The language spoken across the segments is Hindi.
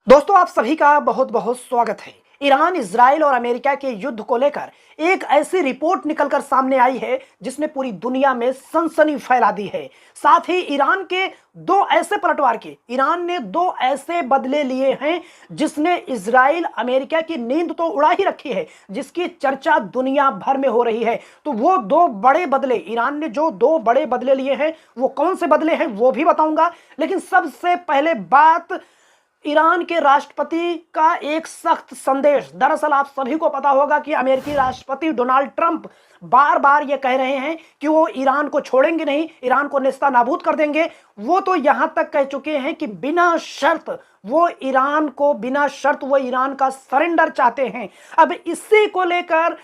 दोस्तों आप सभी का बहुत बहुत स्वागत है। ईरान, इजराइल और अमेरिका के युद्ध को लेकर एक ऐसी रिपोर्ट निकलकर सामने आई है जिसने पूरी दुनिया में सनसनी फैला दी है। साथ ही ईरान ने दो ऐसे बदले लिए हैं जिसने इजराइल अमेरिका की नींद तो उड़ा ही रखी है, जिसकी चर्चा दुनिया भर में हो रही है। तो वो दो बड़े बदले, ईरान ने जो दो बड़े बदले लिए हैं वो कौन से बदले हैं वो भी बताऊंगा। लेकिन सबसे पहले बात ईरान के राष्ट्रपति का एक सख्त संदेश। दरअसल आप सभी को पता होगा कि अमेरिकी राष्ट्रपति डोनाल्ड ट्रंप बार बार ये कह रहे हैं कि वो ईरान को छोड़ेंगे नहीं, ईरान को नेस्ता नाबूद कर देंगे। वो तो यहां तक कह चुके हैं कि बिना शर्त वो ईरान का सरेंडर चाहते हैं। अब इसी को लेकर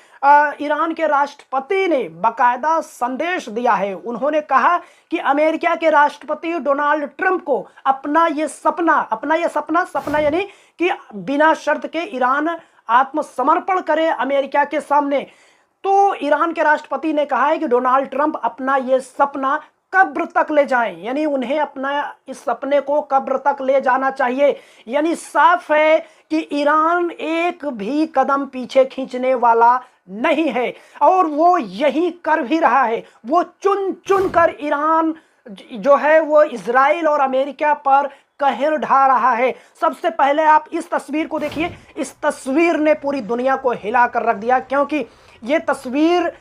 ईरान के राष्ट्रपति ने बाकायदा संदेश दिया है। उन्होंने कहा कि अमेरिका के राष्ट्रपति डोनाल्ड ट्रंप को अपना ये सपना यानी कि बिना शर्त के ईरान आत्मसमर्पण करे अमेरिका के सामने। तो ईरान के राष्ट्रपति ने कहा है कि डोनाल्ड ट्रंप अपना ये सपना कब्र तक ले जाएं, यानी उन्हें अपना इस सपने को कब्र तक ले जाना चाहिए। यानी साफ है कि ईरान एक भी कदम पीछे खींचने वाला नहीं है और वो यही कर भी रहा है। वो चुन चुन कर ईरान जो है वो इजराइल और अमेरिका पर कहर ढा रहा है। सबसे पहले आप इस तस्वीर को देखिए। इस तस्वीर ने पूरी दुनिया को हिला कर रख दिया, क्योंकि ये तस्वीर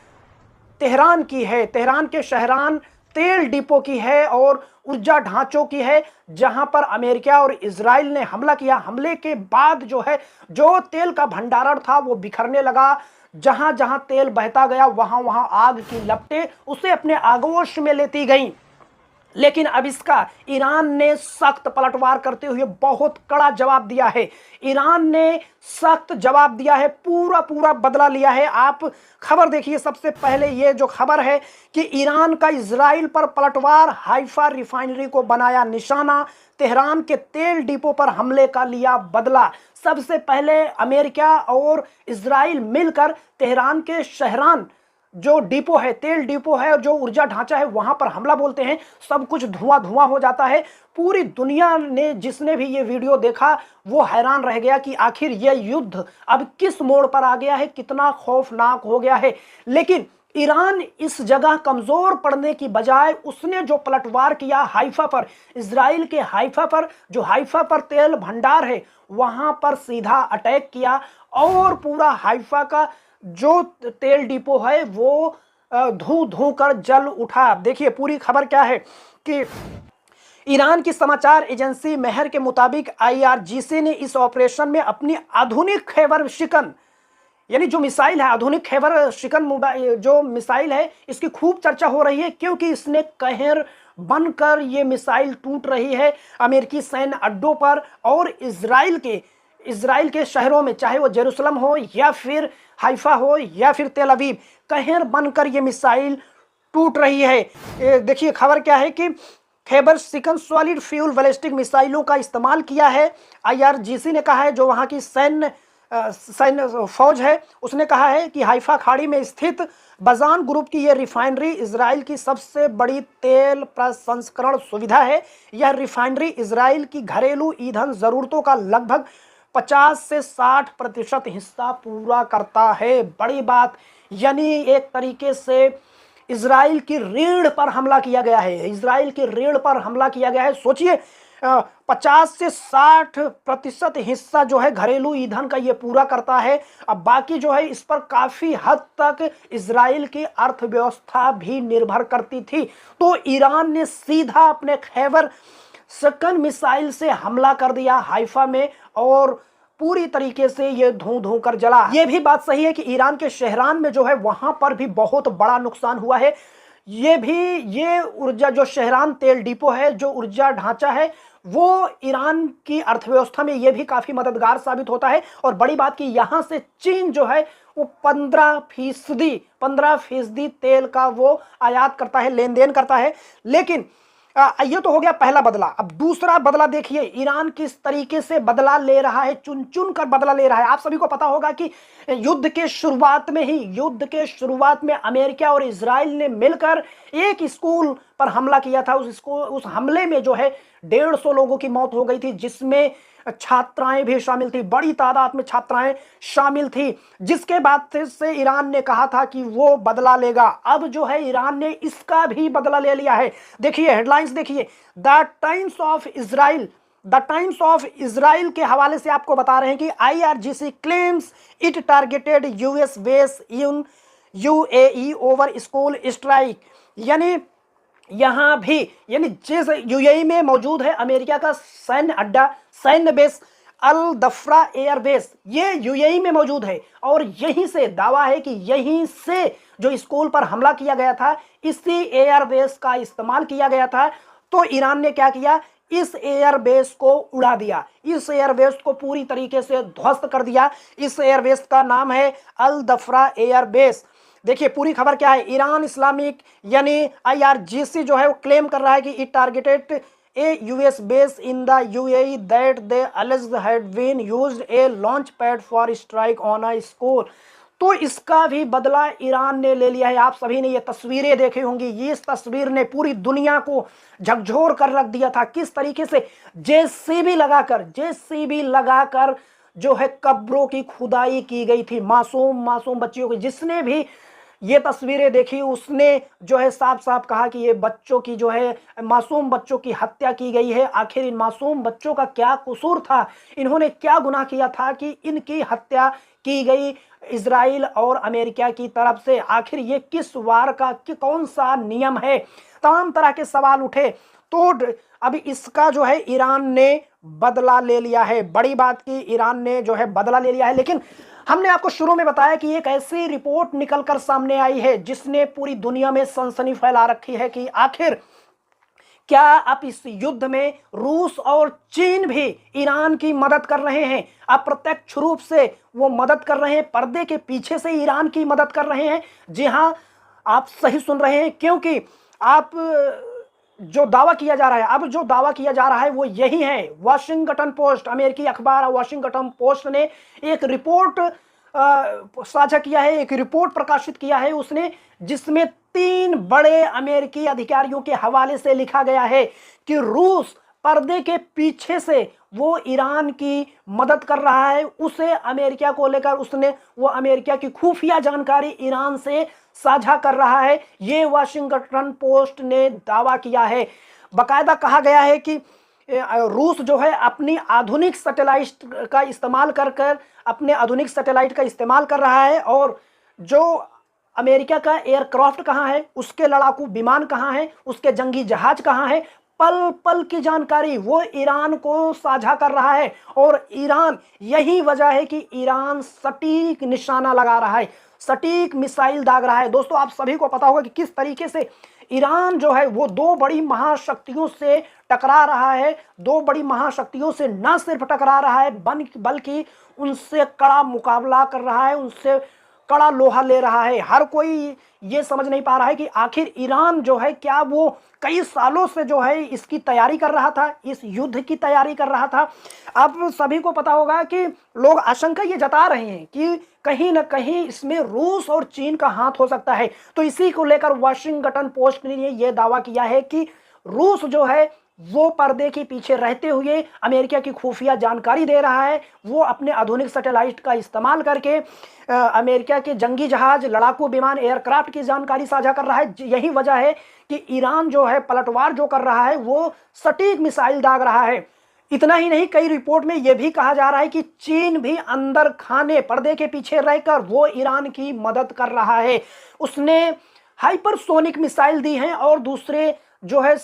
तेहरान की है, तेहरान के शहरान तेल डिपो की है और ऊर्जा ढांचों की है, जहां पर अमेरिका और इजराइल ने हमला किया। हमले के बाद जो तेल का भंडारण था वो बिखरने लगा। जहां जहां तेल बहता गया वहां वहां आग की लपटें उसे अपने आगोश में लेती गईं। लेकिन अब इसका ईरान ने सख्त पलटवार करते हुए बहुत कड़ा जवाब दिया है। ईरान ने सख्त जवाब दिया है, पूरा बदला लिया है। आप खबर देखिए। सबसे पहले ये जो खबर है कि ईरान का इजराइल पर पलटवार, हाइफा रिफाइनरी को बनाया निशाना, तेहरान के तेल डिपो पर हमले का लिया बदला। सबसे पहले अमेरिका और इजराइल मिलकर तेहरान के शहरान जो डिपो है, तेल डिपो है, जो ऊर्जा ढांचा है, वहां पर हमला बोलते हैं। सब कुछ धुआं धुआं हो जाता है। पूरी दुनिया ने, जिसने भी ये वीडियो देखा वो हैरान रह गया कि आखिर यह युद्ध अब किस मोड़ पर आ गया है, कितना खौफनाक हो गया है। लेकिन ईरान इस जगह कमजोर पड़ने की बजाय उसने जो पलटवार किया हाइफा पर, इजराइल के हाइफा पर, जो हाइफा पर तेल भंडार है वहां पर सीधा अटैक किया और पूरा हाइफा का जो तेल डिपो है वो धू धू कर जल उठा। देखिए पूरी खबर क्या है कि ईरान की समाचार एजेंसी मेहर के मुताबिक आईआरजीसी ने इस ऑपरेशन में अपनी आधुनिक खैबर शिकन, यानी जो मिसाइल है, आधुनिक खैबर शिकन जो मिसाइल है, इसकी खूब चर्चा हो रही है क्योंकि इसने कहर बनकर ये मिसाइल टूट रही है अमेरिकी सैन्य अड्डों पर और इजराइल के शहरों में, चाहे वो जेरूसलम हो या फिर हाइफा हो या फिर तेल अवीव, कहर बनकर ये मिसाइल टूट रही है। देखिए खबर क्या है कि खैबर शिकन सॉलिड फ्यूल बैलिस्टिक मिसाइलों का इस्तेमाल किया है। आईआरजीसी ने कहा है, जो वहां की सैन्य फौज है, उसने कहा है कि हाइफा खाड़ी में स्थित बजान ग्रुप की यह रिफाइनरी इजराइल की सबसे बड़ी तेल प्रसंस्करण सुविधा है। यह रिफाइनरी इजराइल की घरेलू ईंधन जरूरतों का लगभग 50 से 60% हिस्सा पूरा करता है। बड़ी बात, यानी एक तरीके से इजराइल की रीढ़ पर हमला किया गया है, इजराइल की रीढ़ पर हमला किया गया है। सोचिए 50 से 60% हिस्सा जो है घरेलू ईंधन का ये पूरा करता है। अब बाकी जो है इस पर काफी हद तक इजराइल की अर्थव्यवस्था भी निर्भर करती थी। तो ईरान ने सीधा अपने खैबर शिकन मिसाइल से हमला कर दिया हाइफा में और पूरी तरीके से ये धू धू कर जला। ये भी बात सही है कि ईरान के शहरान में जो है वहां पर भी बहुत बड़ा नुकसान हुआ है। ये ऊर्जा, जो शहरान तेल डिपो है, जो ऊर्जा ढांचा है, वो ईरान की अर्थव्यवस्था में ये भी काफी मददगार साबित होता है। और बड़ी बात कि यहां से चीन जो है वो 15% तेल का वो आयात करता है, लेन देन करता है। लेकिन ये तो हो गया पहला बदला। अब दूसरा बदला देखिए, ईरान किस तरीके से बदला ले रहा है, चुन चुन कर बदला ले रहा है। आप सभी को पता होगा कि युद्ध के शुरुआत में अमेरिका और इजराइल ने मिलकर एक स्कूल पर हमला किया था। उस हमले में जो है 150 लोगों की मौत हो गई थी, जिसमें छात्राएं भी शामिल थी, बड़ी तादाद में छात्राएं शामिल थी, जिसके बाद से ईरान ने कहा था कि वो बदला लेगा। अब जो है ईरान ने इसका भी बदला ले लिया है। देखिए हेडलाइंस देखिए, द टाइम्स ऑफ इजराइल के हवाले से आपको बता रहे हैं कि IRGC claims it targeted US base in UAE over school strike. यानी यहां भी, यानी जिस UAE में मौजूद है अमेरिका का सैन्य अड्डा, सैन्य बेस अल दफ्रा एयर बेस, ये UAE में मौजूद है और यहीं से दावा है कि यहीं से जो स्कूल पर हमला किया गया था इसी एयर बेस का इस्तेमाल किया गया था। तो ईरान ने क्या किया, इस एयर बेस को उड़ा दिया, इस एयर बेस को पूरी तरीके से ध्वस्त कर दिया। इस एयर बेस का नाम है अल दफ्रा एयर बेस। देखिए पूरी खबर क्या है, ईरान इस्लामिक यानी IRGC जो है वो क्लेम कर रहा है कि it targeted A US base in the UAE that they alleged had been used a launch pad for strike on a school। तो इसका भी बदला ईरान ने ले लिया है। आप सभी ने ये तस्वीरें देखी होंगी, ये इस तस्वीर ने पूरी दुनिया को झकझोर कर रख दिया था। किस तरीके से JCB लगाकर जो है कब्रों की खुदाई की गई थी मासूम बच्चियों की। जिसने भी ये तस्वीरें देखी उसने जो है साफ साफ कहा कि ये बच्चों की जो है मासूम बच्चों की हत्या की गई है। आखिर इन मासूम बच्चों का क्या कसूर था, इन्होंने क्या गुनाह किया था कि इनकी हत्या की गई इजराइल और अमेरिका की तरफ से। आखिर ये किस वार का कौन सा नियम है, तमाम तरह के सवाल उठे। तो अब इसका जो है ईरान ने बदला ले लिया है। बड़ी बात की ईरान ने जो है बदला ले लिया है। लेकिन हमने आपको शुरू में बताया कि एक ऐसी रिपोर्ट निकलकर सामने आई है जिसने पूरी दुनिया में सनसनी फैला रखी है कि आखिर क्या अब इस युद्ध में रूस और चीन भी ईरान की मदद कर रहे हैं। अप्रत्यक्ष रूप से वो मदद कर रहे हैं, पर्दे के पीछे से ईरान की मदद कर रहे हैं। जी हां, आप सही सुन रहे हैं, क्योंकि आप जो दावा किया जा रहा है, अब जो दावा किया जा रहा है वो यही है। वॉशिंगटन पोस्ट, अमेरिकी अखबार वॉशिंगटन पोस्ट ने एक रिपोर्ट साझा किया है, एक रिपोर्ट प्रकाशित किया है उसने, जिसमें 3 बड़े अमेरिकी अधिकारियों के हवाले से लिखा गया है कि रूस पर्दे के पीछे से वो ईरान की मदद कर रहा है। उसे अमेरिका को लेकर वो अमेरिका की खुफिया जानकारी ईरान से साझा कर रहा है। ये वॉशिंगटन पोस्ट ने दावा किया है। बाकायदा कहा गया है कि रूस जो है अपनी आधुनिक सैटेलाइट का इस्तेमाल कर रहा है, और जो अमेरिका का एयरक्राफ्ट कहाँ है, उसके लड़ाकू विमान कहाँ है, उसके जंगी जहाज कहाँ है, पल पल की जानकारी वो ईरान को साझा कर रहा है। और ईरान, यही वजह है कि ईरान सटीक निशाना लगा रहा है, सटीक मिसाइल दाग रहा है। दोस्तों आप सभी को पता होगा कि किस तरीके से ईरान जो है वो 2 बड़ी महाशक्तियों से टकरा रहा है। 2 बड़ी महाशक्तियों से न सिर्फ टकरा रहा है बल्कि उनसे कड़ा मुकाबला कर रहा है, उनसे कड़ा लोहा ले रहा है। हर कोई ये समझ नहीं पा रहा है कि आखिर ईरान जो है क्या वो कई सालों से जो है इसकी तैयारी कर रहा था, इस युद्ध की तैयारी कर रहा था। अब सभी को पता होगा कि लोग आशंका ये जता रहे हैं कि कहीं ना कहीं इसमें रूस और चीन का हाथ हो सकता है। तो इसी को लेकर वॉशिंगटन पोस्ट ने ये दावा किया है कि रूस जो है वो पर्दे के पीछे रहते हुए अमेरिका की खुफिया जानकारी दे रहा है। वो अपने आधुनिक सैटेलाइट का इस्तेमाल करके अमेरिका के जंगी जहाज, लड़ाकू विमान, एयरक्राफ्ट की जानकारी साझा कर रहा है। यही वजह है कि ईरान जो है पलटवार जो कर रहा है वो सटीक मिसाइल दाग रहा है। इतना ही नहीं, कई रिपोर्ट में यह भी कहा जा रहा है कि चीन भी अंदर खाने, पर्दे के पीछे रहकर वो ईरान की मदद कर रहा है। उसने हाइपरसोनिक मिसाइल दी हैं और दूसरे जो है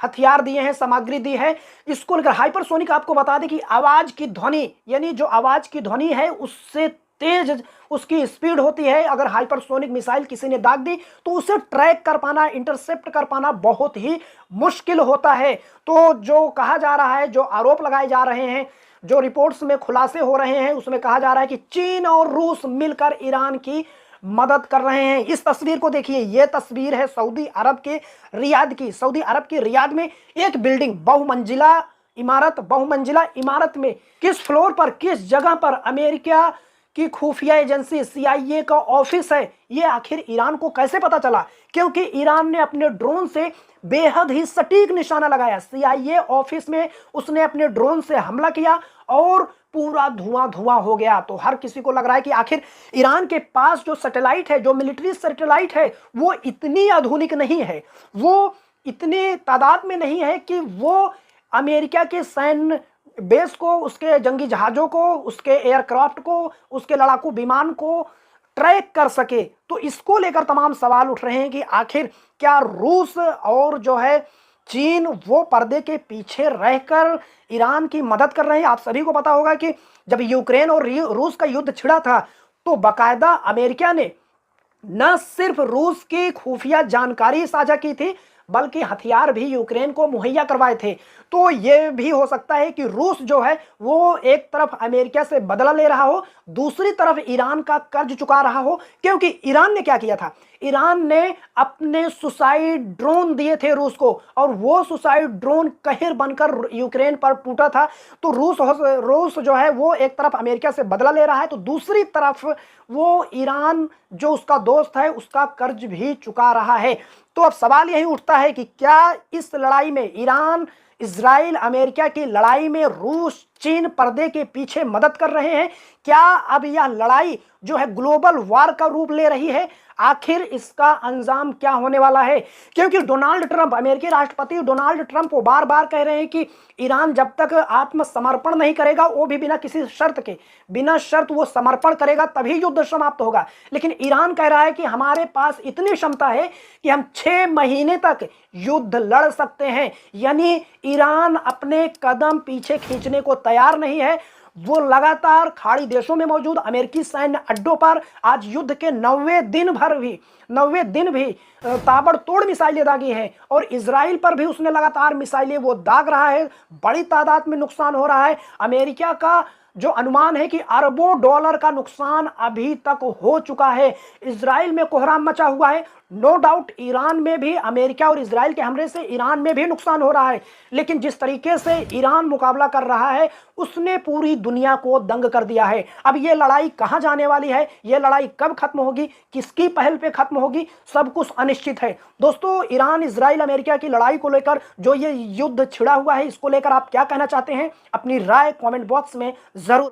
हथियार दिए हैं, सामग्री दी है। इसको लेकर हाइपरसोनिक आपको बता दें कि आवाज की ध्वनि, यानी जो आवाज की ध्वनि है उससे तेज उसकी स्पीड होती है। अगर हाइपरसोनिक मिसाइल किसी ने दाग दी तो उसे ट्रैक कर पाना, इंटरसेप्ट कर पाना बहुत ही मुश्किल होता है। तो जो कहा जा रहा है, जो आरोप लगाए जा रहे हैं, जो रिपोर्ट्स में खुलासे हो रहे हैं, उसमें कहा जा रहा है कि चीन और रूस मिलकर ईरान की मदद कर रहे हैं। इस तस्वीर को देखिए, यह तस्वीर है सऊदी अरब के रियाद की। सऊदी अरब के रियाद में एक बिल्डिंग, बहुमंजिला इमारत में किस फ्लोर पर, किस जगह पर अमेरिका की खुफिया एजेंसी CIA का ऑफिस है, ये आखिर ईरान को कैसे पता चला? क्योंकि ईरान ने अपने ड्रोन से बेहद ही सटीक निशाना लगाया। CIA ऑफिस में उसने अपने ड्रोन से हमला किया और पूरा धुआं धुआं हो गया। तो हर किसी को लग रहा है कि आखिर ईरान के पास जो सैटेलाइट है, जो मिलिट्री सैटेलाइट है, वो इतनी आधुनिक नहीं है, वो इतनी तादाद में नहीं है कि वो अमेरिका के सैन्य बेस को, उसके जंगी जहाज़ों को, उसके एयरक्राफ्ट को, उसके लड़ाकू विमान को ट्रैक कर सके। तो इसको लेकर तमाम सवाल उठ रहे हैं कि आखिर क्या रूस और जो है चीन वो पर्दे के पीछे रहकर ईरान की मदद कर रहे हैं? आप सभी को पता होगा कि जब यूक्रेन और रूस का युद्ध छिड़ा था तो बाकायदा अमेरिका ने न सिर्फ रूस की खुफिया जानकारी साझा की थी, बल्कि हथियार भी यूक्रेन को मुहैया करवाए थे। तो ये भी हो सकता है कि रूस जो है वो एक तरफ अमेरिका से बदला ले रहा हो, दूसरी तरफ ईरान का कर्ज चुका रहा हो। क्योंकि ईरान ने क्या किया था? ईरान ने अपने सुसाइड ड्रोन दिए थे रूस को, और वो सुसाइड ड्रोन कहर बनकर यूक्रेन पर टूटा था। तो रूस जो है वो एक तरफ अमेरिका से बदला ले रहा है, तो दूसरी तरफ वो ईरान जो उसका दोस्त है उसका कर्ज भी चुका रहा है। तो अब सवाल यही उठता है कि क्या इस लड़ाई में, ईरान इजराइल अमेरिका की लड़ाई में, रूस चीन पर्दे के पीछे मदद कर रहे हैं? क्या अब यह लड़ाई जो है ग्लोबल वार का रूप ले रही है? आखिर इसका अंजाम क्या होने वाला है? क्योंकि डोनाल्ड ट्रंप, अमेरिकी राष्ट्रपति डोनाल्ड ट्रंप वो बार बार कह रहे हैं कि ईरान जब तक आत्मसमर्पण नहीं करेगा, वो भी बिना किसी शर्त के, बिना शर्त वो समर्पण करेगा तभी युद्ध समाप्त होगा। लेकिन ईरान कह रहा है कि हमारे पास इतनी क्षमता है कि हम 6 महीने तक युद्ध लड़ सकते हैं। यानी ईरान अपने कदम पीछे खींचने को तैयार नहीं है। वो लगातार खाड़ी देशों में मौजूद अमेरिकी सैन्य अड्डों पर आज युद्ध के 90 दिन भी ताबड़तोड़ मिसाइलें दागी हैं, और इजराइल पर भी उसने लगातार मिसाइलें वो दाग रहा है। बड़ी तादाद में नुकसान हो रहा है। अमेरिका का जो अनुमान है कि अरबों डॉलर का नुकसान अभी तक हो चुका है। इजराइल में कोहराम मचा हुआ है। नो डाउट ईरान में भी, अमेरिका और इजराइल के हमले से ईरान में भी नुकसान हो रहा है। लेकिन जिस तरीके से ईरान मुकाबला कर रहा है उसने पूरी दुनिया को दंग कर दिया है। अब ये लड़ाई कहां जाने वाली है, ये लड़ाई कब खत्म होगी, किसकी पहल पे खत्म होगी, सब कुछ अनिश्चित है। दोस्तों, ईरान इजराइल अमेरिका की लड़ाई को लेकर जो ये युद्ध छिड़ा हुआ है, इसको लेकर आप क्या कहना चाहते हैं? अपनी राय कमेंट बॉक्स में जरूर